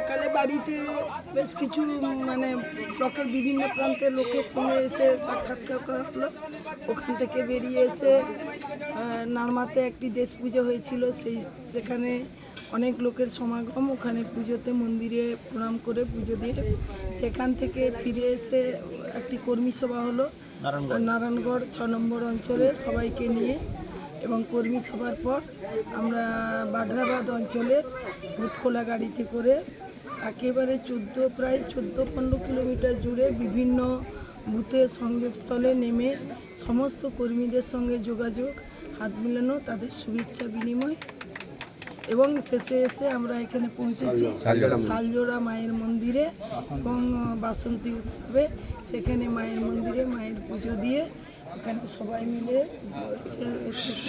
সকালে বাড়িতে বেশ কিছু মানে ব্লকের বিভিন্ন প্রান্তের লোকের সঙ্গে এসে সাক্ষাৎকার করা হলো। ওখান থেকে বেরিয়ে এসে নারমাতে একটি দেশ পুজো হয়েছিল, সেখানে অনেক লোকের সমাগম। ওখানে পুজোতে মন্দিরে প্রণাম করে পুজো দিয়ে সেখান থেকে ফিরে এসে একটি কর্মী সভা হলো নারায়ণগড় 6 নম্বর অঞ্চলে সবাইকে নিয়ে, এবং কর্মী সভার পর আমরা বাড্রাবাদ অঞ্চলে ভুটখোলা গাড়িতে করে একেবারে প্রায় 14-15 কিলোমিটার জুড়ে বিভিন্ন বুথের সংযোগস্থলে নেমে সমস্ত কর্মীদের সঙ্গে যোগাযোগ, হাত মিলানো, তাদের শুভেচ্ছা বিনিময়, এবং শেষে এসে আমরা এখানে পৌঁছেছি শালজোড়া মায়ের মন্দিরে এবং বাসন্তী উৎসবে। সেখানে মায়ের মন্দিরে মায়ের পুজো দিয়ে এখানে সবাই মিলে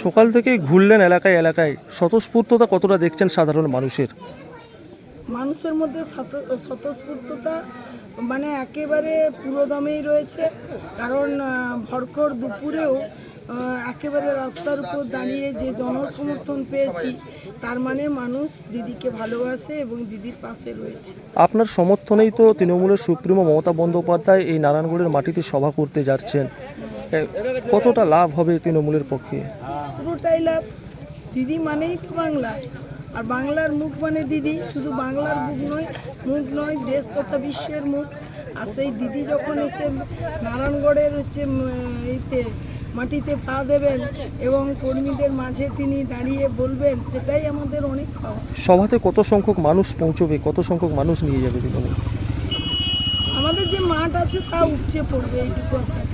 সকাল থেকেই ঘুরলেন এলাকায় এলাকায়, স্বতঃস্ফূর্ততা কতটা দেখছেন সাধারণ মানুষের মধ্যে স্বতঃস্ফূর্ততা মানে একেবারে পুরোদমেই রয়েছে। কারণ ভরকর দুপুরেও একেবারে রাস্তার উপর দাঁড়িয়ে যে জনসমর্থন পেয়েছি, তার মানে মানুষ দিদিকে ভালোবাসে এবং দিদির পাশে রয়েছে। আপনার সমর্থনেই তো তৃণমূলের সুপ্রিমো মমতা বন্দ্যোপাধ্যায় এই নারায়ণগড়ের মাটিতে সভা করতে যাচ্ছেন, কতটা লাভ হবে তৃণমূলের পক্ষে? পুরোটাই লাভ। দিদি মানেই তো বাংলা, আর বাংলার মুখ মানে দিদি। শুধু বাংলার মুখ নয়, দেশ তথা বিশ্বের মুখ। আর সেই দিদি যখন এসে নারায়ণগড়ের এইতে মাটিতে পা দেবেন এবং কর্মীদের মাঝে তিনি দাঁড়িয়ে বলবেন, সেটাই আমাদের অনেক পাওয়া। সভাতে কত সংখ্যক মানুষ পৌঁছবে, কত সংখ্যক মানুষ নিয়ে যাবে তৃণমূল? আমাদের যে মাঠ আছে তা উপচে পড়বে, এইটুকু আপনাকে